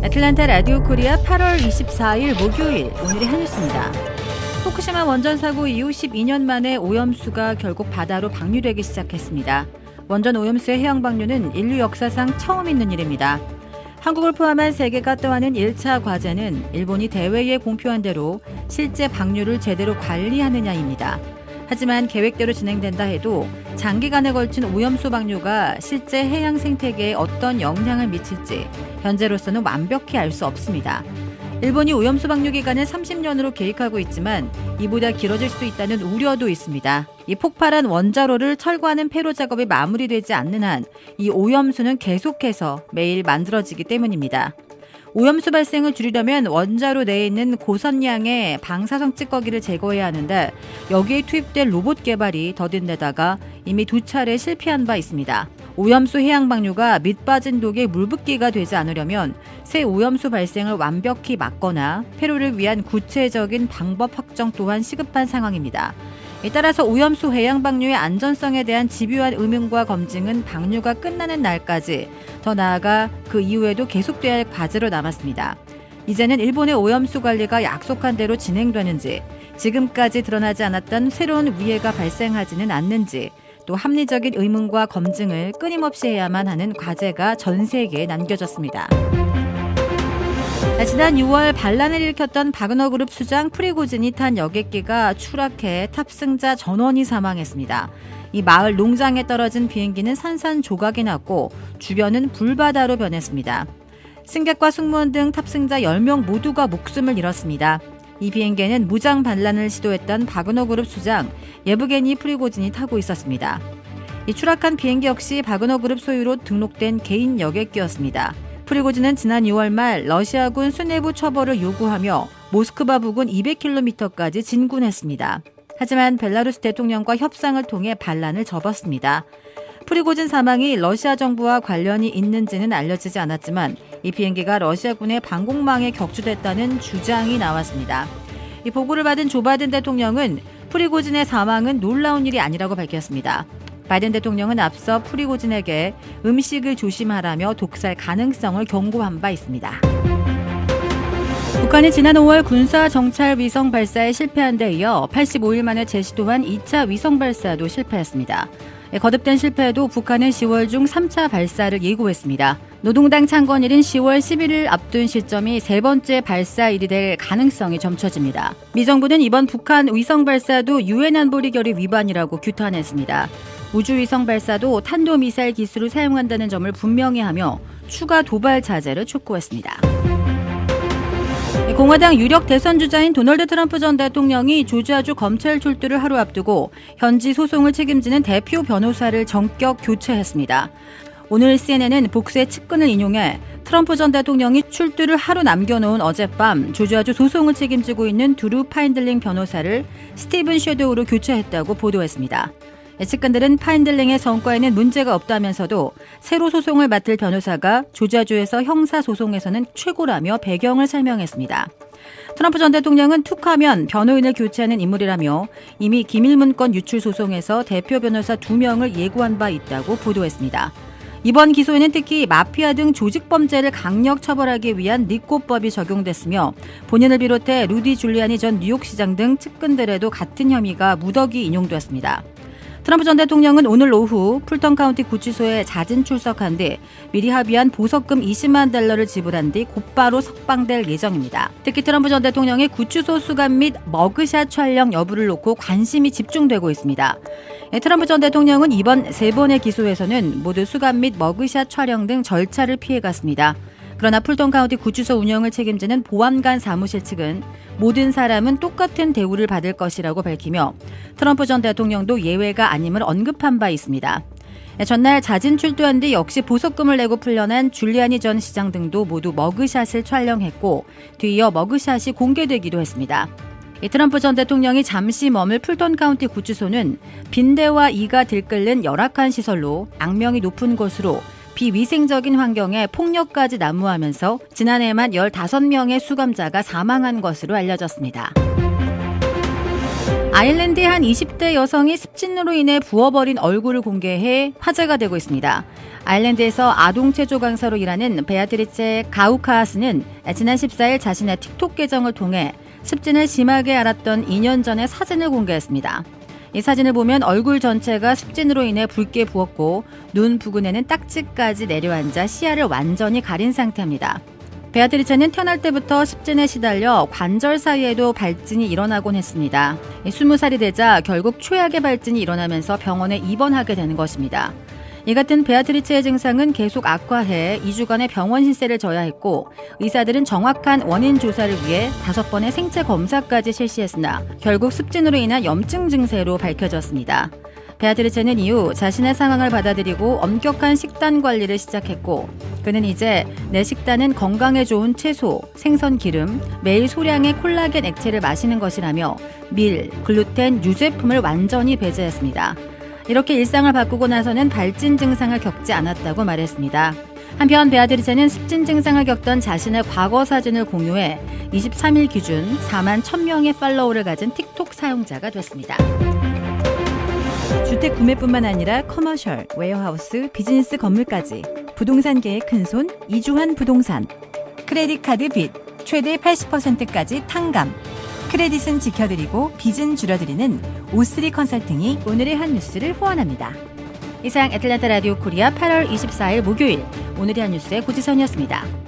애틀랜타 라디오 코리아 8월 24일 목요일 오늘의 한 뉴스입니다. 후쿠시마 원전 사고 이후 12년 만에 오염수가 결국 바다로 방류되기 시작했습니다. 원전 오염수의 해양 방류는 인류 역사상 처음 있는 일입니다. 한국을 포함한 세계가 떠안은 1차 과제는 일본이 대회에 공표한 대로 실제 방류를 제대로 관리하느냐입니다. 하지만 계획대로 진행된다 해도 장기간에 걸친 오염수 방류가 실제 해양 생태계에 어떤 영향을 미칠지 현재로서는 완벽히 알 수 없습니다. 일본이 오염수 방류 기간을 30년으로 계획하고 있지만 이보다 길어질 수 있다는 우려도 있습니다. 이 폭발한 원자로를 철거하는 폐로 작업이 마무리되지 않는 한 이 오염수는 계속해서 매일 만들어지기 때문입니다. 오염수 발생을 줄이려면 원자로 내에 있는 고선량의 방사성 찌꺼기를 제거해야 하는데 여기에 투입될 로봇 개발이 더딘 데다가 이미 2차례 실패한 바 있습니다. 오염수 해양 방류가 밑빠진 독에 물붓기가 되지 않으려면 새 오염수 발생을 완벽히 막거나 폐로를 위한 구체적인 방법 확정 또한 시급한 상황입니다. 따라서 오염수 해양 방류의 안전성에 대한 집요한 의문과 검증은 방류가 끝나는 날까지 더 나아가 그 이후에도 계속돼야 할 과제로 남았습니다. 이제는 일본의 오염수 관리가 약속한 대로 진행되는지, 지금까지 드러나지 않았던 새로운 위해가 발생하지는 않는지, 또 합리적인 의문과 검증을 끊임없이 해야만 하는 과제가 전 세계에 남겨졌습니다. 지난 6월 반란을 일으켰던 바그너그룹 수장 프리고진이 탄 여객기가 추락해 탑승자 전원이 사망했습니다. 이 마을 농장에 떨어진 비행기는 산산조각이 났고 주변은 불바다로 변했습니다. 승객과 승무원 등 탑승자 10명 모두가 목숨을 잃었습니다. 이 비행기에는 무장 반란을 시도했던 바그너그룹 수장 예브게니 프리고진이 타고 있었습니다. 이 추락한 비행기 역시 바그너그룹 소유로 등록된 개인 여객기였습니다. 프리고진은 지난 6월 말 러시아군 수뇌부 처벌을 요구하며 모스크바 부근 200km까지 진군했습니다. 하지만 벨라루스 대통령과 협상을 통해 반란을 접었습니다. 프리고진 사망이 러시아 정부와 관련이 있는지는 알려지지 않았지만 이 비행기가 러시아군의 방공망에 격추됐다는 주장이 나왔습니다. 이 보고를 받은 조 바이든 대통령은 프리고진의 사망은 놀라운 일이 아니라고 밝혔습니다. 바이든 대통령은 앞서 프리고진에게 음식을 조심하라며 독살 가능성을 경고한 바 있습니다. 북한이 지난 5월 군사 정찰 위성 발사에 실패한 데 이어 85일 만에 재시도한 2차 위성 발사도 실패했습니다. 거듭된 실패에도 북한은 10월 중 3차 발사를 예고했습니다. 노동당 창건일인 10월 11일 앞둔 시점이 세 번째 발사일이 될 가능성이 점쳐집니다. 미 정부는 이번 북한 위성 발사도 유엔 안보리 결의 위반이라고 규탄했습니다. 우주위성 발사도 탄도미사일 기술을 사용한다는 점을 분명히 하며 추가 도발 자제를 촉구했습니다. 공화당 유력 대선 주자인 도널드 트럼프 전 대통령이 조지아주 검찰 출두를 하루 앞두고 현지 소송을 책임지는 대표 변호사를 전격 교체했습니다. 오늘 CNN은 복수의 측근을 인용해 트럼프 전 대통령이 출두를 하루 남겨놓은 어젯밤 조지아주 소송을 책임지고 있는 드루 파인들링 변호사를 스티븐 섀도우로 교체했다고 보도했습니다. 측근들은 파인들링의 성과에는 문제가 없다면서도 새로 소송을 맡을 변호사가 조지아주에서 형사소송에서는 최고라며 배경을 설명했습니다. 트럼프 전 대통령은 툭하면 변호인을 교체하는 인물이라며 이미 기밀문건 유출 소송에서 대표 변호사 2명을 예고한 바 있다고 보도했습니다. 이번 기소에는 특히 마피아 등 조직범죄를 강력 처벌하기 위한 니꼬법이 적용됐으며 본인을 비롯해 루디 줄리아니 전 뉴욕시장 등 측근들에도 같은 혐의가 무더기 인용됐습니다. 트럼프 전 대통령은 오늘 오후 풀턴 카운티 구치소에 자진 출석한 뒤 미리 합의한 보석금 20만 달러를 지불한 뒤 곧바로 석방될 예정입니다. 특히 트럼프 전 대통령의 구치소 수감 및 머그샷 촬영 여부를 놓고 관심이 집중되고 있습니다. 트럼프 전 대통령은 이번 3번의 기소에서는 모두 수감 및 머그샷 촬영 등 절차를 피해갔습니다. 그러나 풀턴 카운티 구치소 운영을 책임지는 보안관 사무실 측은 모든 사람은 똑같은 대우를 받을 것이라고 밝히며 트럼프 전 대통령도 예외가 아님을 언급한 바 있습니다. 전날 자진 출두한 뒤 역시 보석금을 내고 풀려난 줄리아니 전 시장 등도 모두 머그샷을 촬영했고 뒤이어 머그샷이 공개되기도 했습니다. 트럼프 전 대통령이 잠시 머물 풀턴 카운티 구치소는 빈대와 이가 들끓는 열악한 시설로 악명이 높은 곳으로 비위생적인 환경에 폭력까지 난무하면서 지난해에만 15명의 수감자가 사망한 것으로 알려졌습니다. 아일랜드의 한 20대 여성이 습진으로 인해 부어버린 얼굴을 공개해 화제가 되고 있습니다. 아일랜드에서 아동체조 강사로 일하는 베아트리체 가우카스는 지난 14일 자신의 틱톡 계정을 통해 습진을 심하게 앓았던 2년 전의 사진을 공개했습니다. 이 사진을 보면 얼굴 전체가 습진으로 인해 붉게 부었고 눈 부근에는 딱지까지 내려앉아 시야를 완전히 가린 상태입니다. 베아트리체는 태어날 때부터 습진에 시달려 관절 사이에도 발진이 일어나곤 했습니다. 20살이 되자 결국 최악의 발진이 일어나면서 병원에 입원하게 되는 것입니다. 이 같은 베아트리체의 증상은 계속 악화해 2주간의 병원 신세를 져야 했고 의사들은 정확한 원인 조사를 위해 5번의 생체 검사까지 실시했으나 결국 습진으로 인한 염증 증세로 밝혀졌습니다. 베아트리체는 이후 자신의 상황을 받아들이고 엄격한 식단 관리를 시작했고 그는 이제 내 식단은 건강에 좋은 채소, 생선 기름, 매일 소량의 콜라겐 액체를 마시는 것이라며 밀, 글루텐, 유제품을 완전히 배제했습니다. 이렇게 일상을 바꾸고 나서는 발진 증상을 겪지 않았다고 말했습니다. 한편 베아트리체는 습진 증상을 겪던 자신의 과거 사진을 공유해 23일 기준 4만 1,000명의 팔로워를 가진 틱톡 사용자가 됐습니다. 주택 구매뿐만 아니라 커머셜, 웨어하우스, 비즈니스 건물까지 부동산계의 큰손 이주환 부동산. 크레딧 카드 빚 최대 80%까지 탕감. 크레딧은 지켜드리고 빚은 줄여드리는 O3 컨설팅이 오늘의 한 뉴스를 후원합니다. 이상 애틀랜타 라디오 코리아 8월 24일 목요일 오늘의 한 뉴스의 고지선이었습니다.